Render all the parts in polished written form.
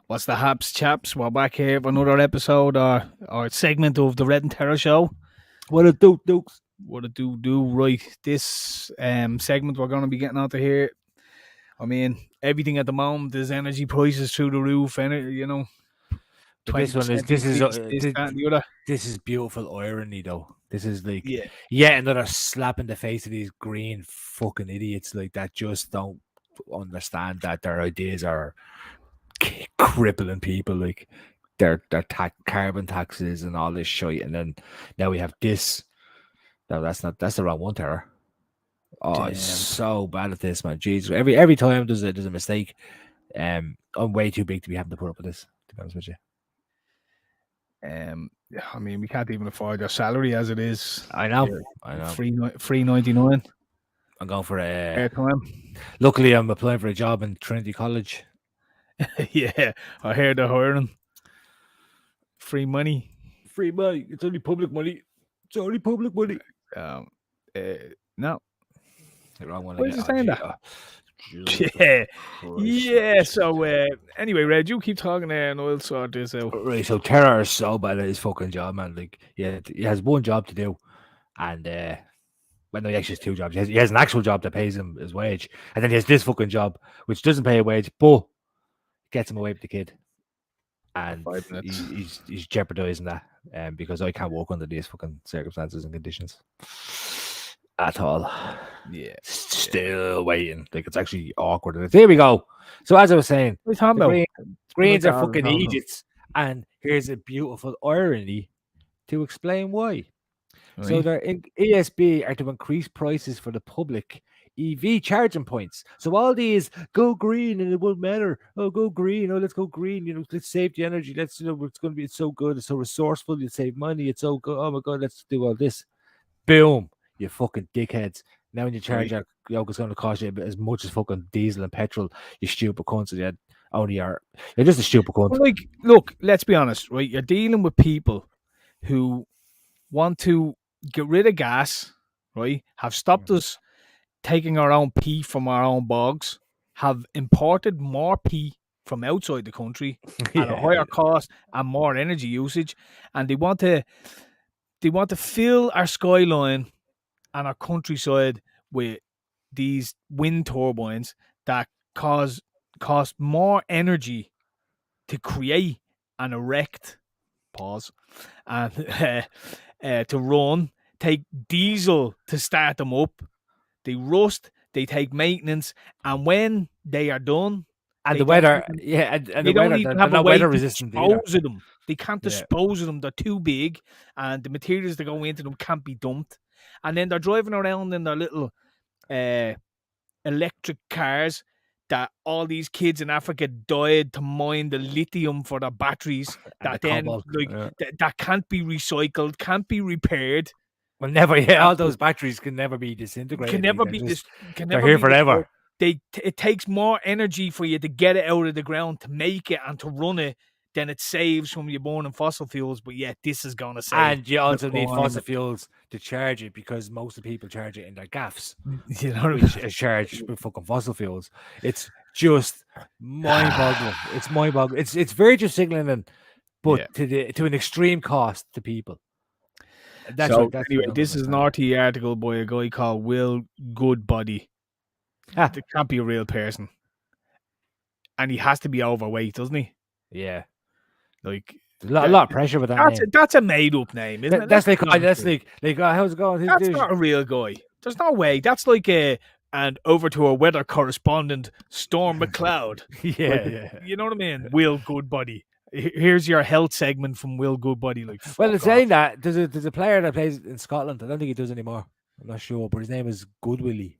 What's the haps, chaps? We're back here for another episode or segment of the Red and Tera Show. What it do, Dukes? What it do right? This segment we're going to be getting out of here. I mean, everything at the moment is energy prices through the roof, and you know, But this one is 20% this, that, and the other. this is beautiful irony, though. This is like Yeah. another slap in the face of these green fucking idiots like that just don't understand that their ideas are crippling people, like their carbon taxes and all this shit, and then now we have this. No, that's the wrong one, Tara. Oh, Damn. it's so bad at this, man. Jesus, every time there's a mistake. I'm way too big to be having to put up with this, to be honest with you. I mean, we can't even afford your salary as it is. I know. $3.99. I'm going for airtime. Luckily, I'm applying for a job in Trinity College. Yeah, I heard they're hiring. Free money. It's only public money. No. The wrong one. Why is it saying that? Yeah. So anyway, Red, you keep talking there, and I'll sort this out. Right. So Tera is so bad at his fucking job, man. Like, yeah, he has one job to do, and well, no, he actually has two jobs. He has an actual job that pays him his wage, and then he has this fucking job which doesn't pay a wage, but gets him away with the kid, and he's jeopardizing that, because I can't work under these fucking circumstances and conditions at all. Yeah, still waiting. Like, it's actually awkward. Here we go. So as I was saying, Greens are fucking idiots, and here's a beautiful irony to explain why. Right. So their ESB are to increase prices for the public EV charging points. So all these go green and it won't matter. Oh, go green. Oh, let's go green. You know, let's save the energy. Let's, you know, it's going to be, it's so good. It's so resourceful. You save money. It's so good. Oh my God, let's do all this. Boom. You fucking dickheads. Now when you charge that, it's going to cost you as much as fucking diesel and petrol. You stupid cunts. You're just a stupid cunt. Well, like, look, let's be honest, right? You're dealing with people who want to get rid of gas, right? Have stopped us taking our own pee from our own bogs, have imported more pee from outside the country at a higher cost and more energy usage, and they want to fill our skyline and our countryside with these wind turbines that cost more energy to create and erect, and to run, take diesel to start them up. They rust, they take maintenance, and when they are done, and the weather, and they don't even have a way to dispose of them. They can't dispose of them. They're too big, and the materials that go into them can't be dumped. And then they're driving around in their little electric cars that all these kids in Africa died to mine the lithium for their batteries that can't be recycled, can't be repaired. Well, never. Yeah, all those batteries can never be disintegrated. Can never be. They're here forever. It takes more energy for you to get it out of the ground to make it and to run it than it saves from you burning fossil fuels. But yet this is going to save. And you also need fossil fuels to charge it, because most of the people charge it in their gaffs. You know, which is charged with fucking fossil fuels. It's just mind-boggling. It's mind-boggling. It's virtue signaling, but to an extreme cost to people. Anyway, this is an RT article by a guy called Will Goodbody. It can't be a real person, and he has to be overweight, doesn't he? Yeah, like a lot of pressure with that name. That's a made-up name, isn't it? That's like how's it going? That's not a real guy. There's no way. That's like and over to our weather correspondent, Storm McLeod. You know what I mean? Will Goodbody. Here's your health segment from Will Goodbody. It's saying that there's a player that plays in Scotland. I don't think he does anymore. I'm not sure, but his name is Goodwillie.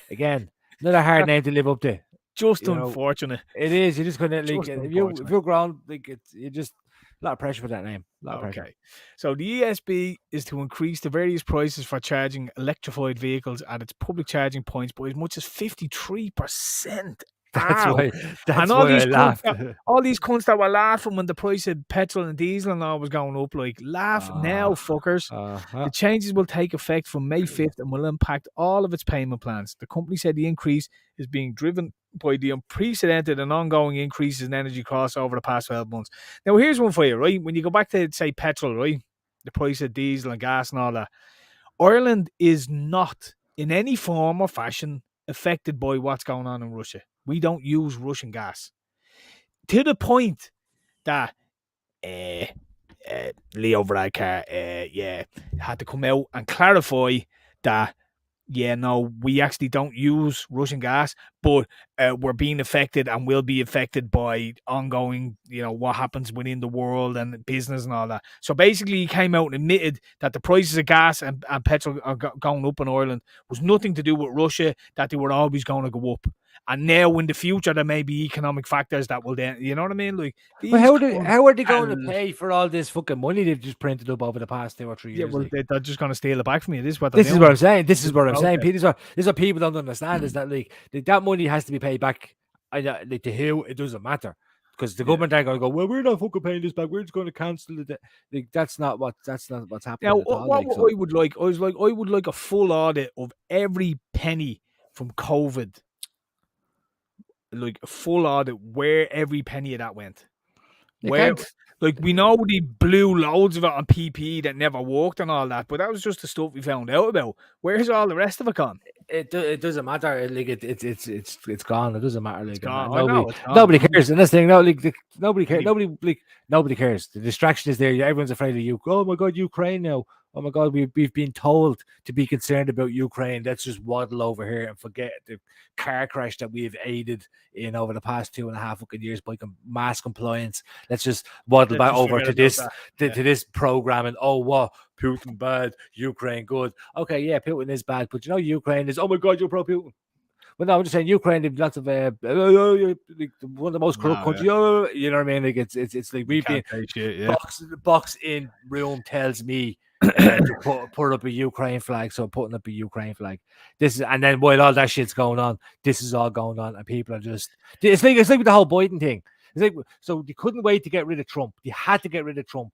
Again, another hard name to live up to. Just unfortunate. It is. You just kind of like if you're ground, like you just a lot of pressure for that name. Okay. So the ESB is to increase the various prices for charging electrified vehicles at its public charging points by as much as 53%. That's why I laughed. All these cunts that were laughing when the price of petrol and diesel and all was going up, like, laugh now, fuckers. The changes will take effect from May 5th and will impact all of its payment plans. The company said the increase is being driven by the unprecedented and ongoing increases in energy costs over the past 12 months. Now, here's one for you, right? When you go back to, say, petrol, right? The price of diesel and gas and all that. Ireland is not in any form or fashion affected by what's going on in Russia. We don't use Russian gas. To the point that Leo Varadkar had to come out and clarify that no, we actually don't use Russian gas, but we're being affected and will be affected by ongoing, what happens within the world and business and all that. So basically, he came out and admitted that the prices of gas and petrol are going up in Ireland was nothing to do with Russia, that they were always going to go up. And now in the future, there may be economic factors that will then, you know what I mean? Like, well, how are they going to pay for all this fucking money they've just printed up over the past 2 or 3 years? Yeah, well, they're just going to steal it back from you. This is what I'm saying. This is what I'm saying. This is what people don't understand is that like that money has to be paid back. Like to who, it doesn't matter. Because the government are going to go, well, we're not fucking paying this back. We're just going to cancel it. Like, that's not what's happening. Now, I would like a full audit of every penny from COVID. Like a full audit where every penny of that went. We know they blew loads of it on PPE that never worked and all that, but that was just the stuff we found out about. Where's all the rest of it gone? It doesn't matter. Like it's gone. It doesn't matter. Like it's gone. Nobody cares. And this thing, no, like nobody cares. Nobody cares. The distraction is there. Everyone's afraid of you. Oh my God, Ukraine now. Oh my God, we've been told to be concerned about Ukraine. Let's just waddle over here and forget the car crash that we've aided in over the past 2.5 fucking years by mass compliance. Let's just waddle back over to this to this program and what Putin bad, Ukraine good. Okay, yeah, Putin is bad, but Ukraine is. Oh my God, you're pro Putin. But no, I'm just saying Ukraine. They've lots of like one of the most corrupt countries. You know what I mean? Like it's like we've been box in room tells me. To put up a Ukraine flag, so putting up a Ukraine flag. And then while all that shit's going on, this is all going on, and people are just. It's like with the whole Biden thing. It's like so they couldn't wait to get rid of Trump. They had to get rid of Trump.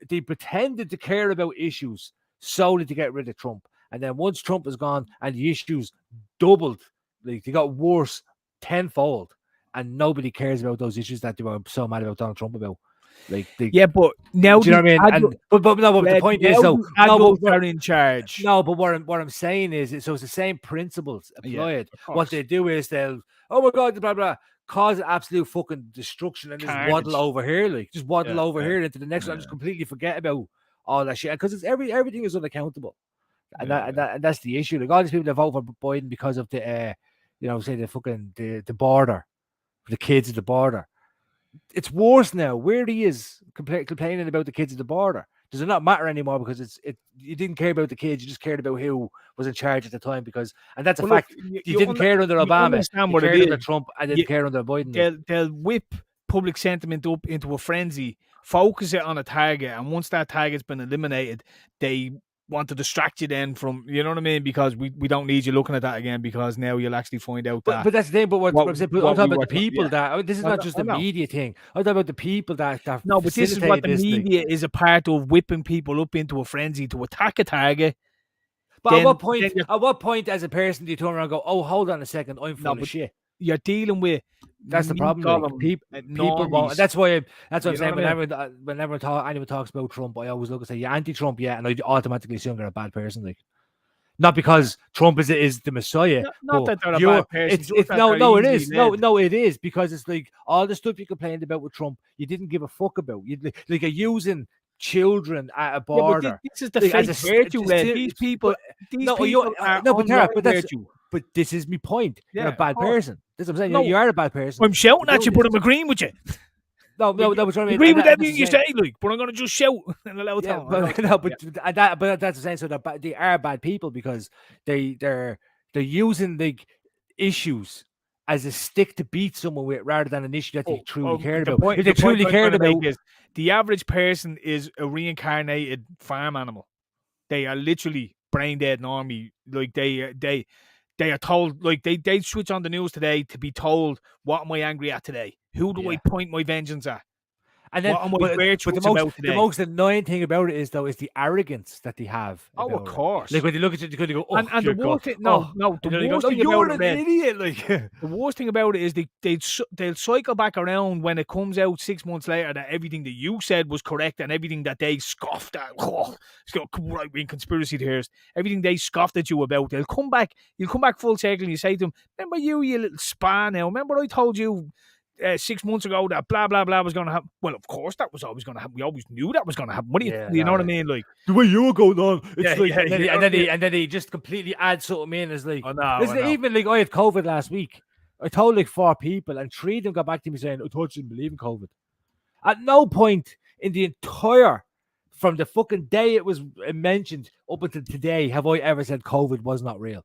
They pretended to care about issues solely to get rid of Trump, and then once Trump is gone and the issues doubled, like they got worse tenfold, and nobody cares about those issues that they were so mad about Donald Trump about. But now do you know what I mean? But the point is, they're in charge. No, but what I'm saying is, it's the same principles applied. What they do is they'll, oh my God, blah blah, cause absolute fucking destruction and just waddle over here, here into the next one, and just completely forget about all that shit because it's everything is unaccountable, and that's the issue. Like all these people that vote for Biden because of the, say the border, the kids at the border. It's worse now. Where he is complaining about the kids at the border. Does it not matter anymore because you didn't care about the kids, you just cared about who was in charge at the time and that's a fact. You didn't care under Obama, you cared under Trump, and didn't care under Biden. They'll whip public sentiment up into a frenzy, focus it on a target, and once that target's been eliminated, they want to distract you then from, you know what I mean? Because we don't need you looking at that again because now you'll actually find out that. But that's the thing. But what I'm saying, I'm talking about the people that this is not just the media thing. I'm talking about the people that no, but this is what the media is a part of, whipping people up into a frenzy to attack a target. But at what point as a person do you turn around and go, oh, hold on a second, I'm full of shit? You're dealing with. That's the problem. Like, people won't. That's what I'm saying. Whenever anyone talks about Trump, I always look and say, "Yeah, anti-Trump, yeah," and I automatically assume they're a bad person. Like, not because Trump is the Messiah. Not that they're a bad person. It is because it's like all the stuff you complained about with Trump, you didn't give a fuck about. You like you're using children at a border. This is the fake virtue. These people But this is my point. You're a bad person. That's what I'm saying. No, you are a bad person. I'm shouting at you, but I'm agreeing with you. No, what I mean. Agree with everything you say, like, but I'm going to just shout and allow it to. But that's the same. So they are bad people because they're using like issues as a stick to beat someone with rather than an issue that they truly cared about. If they truly cared about, the average person is a reincarnated farm animal. They are literally brain dead normally. Like they are told, like they switch on the news today to be told, what am I angry at today? Who do I point my vengeance at? And then, but the most annoying thing about it is the arrogance that they have. Oh, of course. Like when they look at you, they go, "Oh, and the worst thing, the worst thing you're about an idiot." Like the worst thing about it is they'll cycle back around when it comes out 6 months later that everything that you said was correct and everything that they scoffed at. Right-wing conspiracy theorists, everything they scoffed at you about, they'll come back. You'll come back full circle and you say to them, "Remember you little spa now? Remember I told you." 6 months ago that blah blah blah was going to happen. Well, of course that was always going to happen. We always knew that was going to happen. What do you know what I mean? Like the way you were going on, and then he just completely adds something in. It's like, even like I had COVID last week. I told like 4 people, and 3 of them got back to me saying, "I thought you didn't believe in COVID." At no point in the entire from the fucking day it was mentioned up until today have I ever said COVID was not real.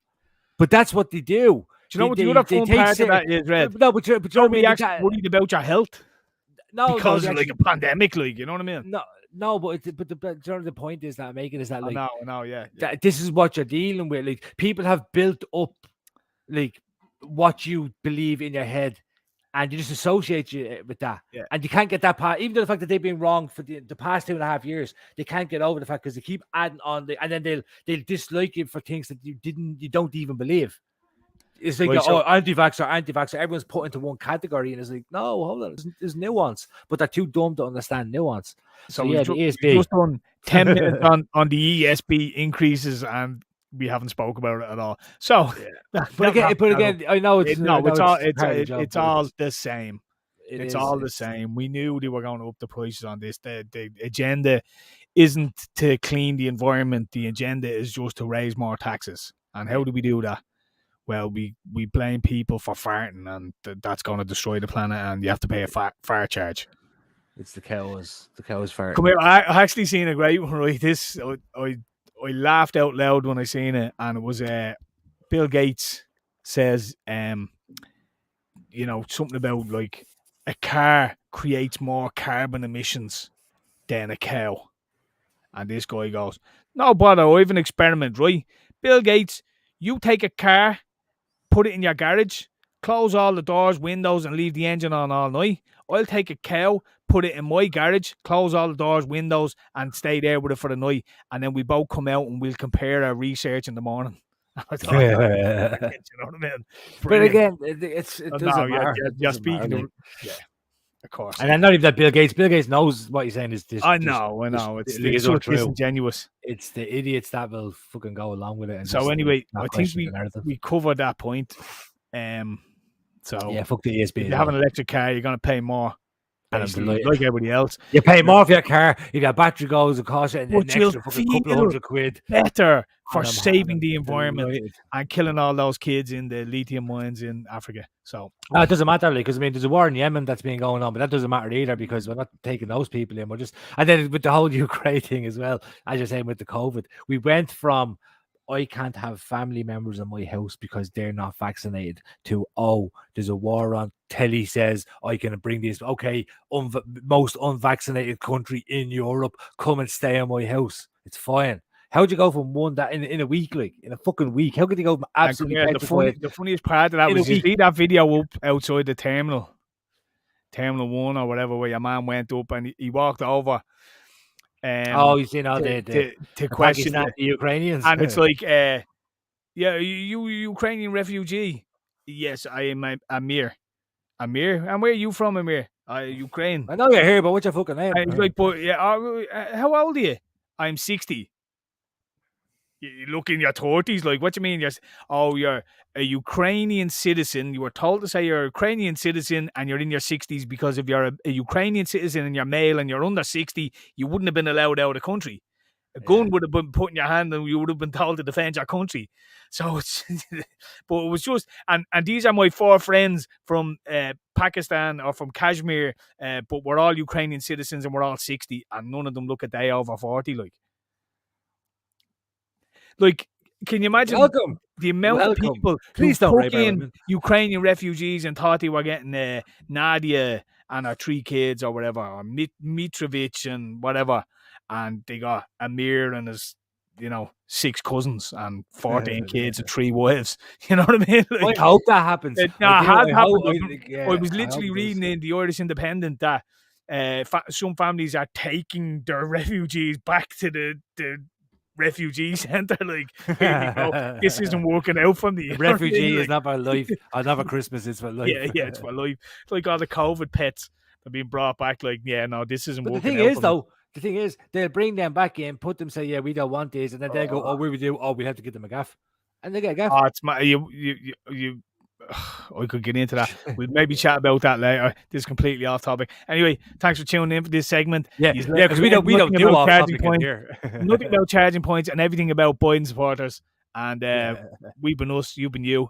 But that's what they do. Do you know what the other fun part of that is, Red? No, but you know what I mean? Actually worried about your health? No, because of like a pandemic, like, you know what I mean? No, but the point is that I'm making is that like, that this is what you're dealing with. Like, people have built up like what you believe in your head, and you just associate you with that, and you can't get that part. Even though the fact that they've been wrong for the past 2.5 years, they can't get over the fact because they keep adding on, and then they'll dislike you for things that you don't even believe. It's like, anti-vaxxer. Everyone's put into one category, and it's like, no, hold on, there's nuance, but they're too dumb to understand nuance. So yeah, the ESB. Just on 10 minutes on the ESB increases, and we haven't spoke about it at all. So, but again, I know it's all the same. It's all the same. We knew they were going to up the prices on this. The agenda isn't to clean the environment. The agenda is just to raise more taxes. And how do we do that? Well, we blame people for farting, and that's going to destroy the planet, and you have to pay a fart charge. It's the cows farting. Come here, I actually seen a great one, right? This, I laughed out loud when I seen it, and it was Bill Gates says, something about like a car creates more carbon emissions than a cow. And this guy goes, "No bother, I have an experiment, right? Bill Gates, you take a car, put it in your garage, close all the doors, windows, and leave the engine on all night. I'll take a cow, put it in my garage, close all the doors, windows, and stay there with it for the night. And then we both come out and we'll compare our research in the morning." I thought, you know what I mean? But again, it doesn't matter. You're speaking of, of course. And not even that Bill Gates knows what he's saying is this. I know. It's disingenuous. It's the idiots that will fucking go along with it. And so anyway, I think we covered that point. So yeah, fuck the ESB. If you have an electric car, you're going to pay more. Like everybody else, you pay more for your car. If your battery goes, it costs you an extra fucking couple of £100. Better for saving the environment and killing all those kids in the lithium mines in Africa. So it doesn't matter, because I mean, there's a war in Yemen that's been going on, but that doesn't matter either, because we're not taking those people in. And then with the whole Ukraine thing as well, as you're saying with the COVID, we went from, I can't have family members in my house because they're not vaccinated, to, there's a war on. Telly says I can bring these. Okay, most unvaccinated country in Europe, come and stay in my house. It's fine. How'd you go from one that in a week, like in a fucking week? How could you go from absolutely? The funniest part of that was you see that video up outside the Terminal 1 or whatever, where your man went up and he walked over. You see now to question the Ukrainians, and it's like, you Ukrainian refugee? Yes, I am Amir. Amir, and where are you from, Amir? Ukraine. I know you're here, but what's your fucking name? He's like, but how old are you? I'm 60. You look in your 30s, like, what do you mean? You're a Ukrainian citizen. You were told to say you're a Ukrainian citizen and you're in your 60s, because if you're a Ukrainian citizen and you're male and you're under 60, you wouldn't have been allowed out of the country. A gun would have been put in your hand and you would have been told to defend your country. So it's, but it was just, and these are my 4 friends from Pakistan or from Kashmir, but we're all Ukrainian citizens and we're all 60, and none of them look a day over 40. Like, can you imagine the amount of people who took in Ukrainian refugees and thought they were getting Nadia and her 3 kids or whatever, or Mitrovic and whatever, and they got Amir and his, 6 cousins and 14 kids and 3 wives. You know what I mean? Like, I hope that happens. It has happened. I was literally reading in the Irish Independent that some families are taking their refugees back to the refugee center. Like, here we go. This isn't working out for me. Refugee is not for life. Not for Christmas. It's for life. Yeah, it's for life. It's like all the COVID pets are being brought back. Like, yeah, no, this isn't but working. The thing is, they'll bring them back in, put them, say, yeah, we don't want this, and then they go, oh, we would do. Oh, we have to give them a gaff, and they get a gaff. Oh, it's you. I could get into that. We'll maybe chat about that later. This is completely off topic. Anyway, thanks for tuning in for this segment. Yeah, because we don't do off topic here. Nothing about charging points and everything about Biden supporters. And we've been us, you've been you.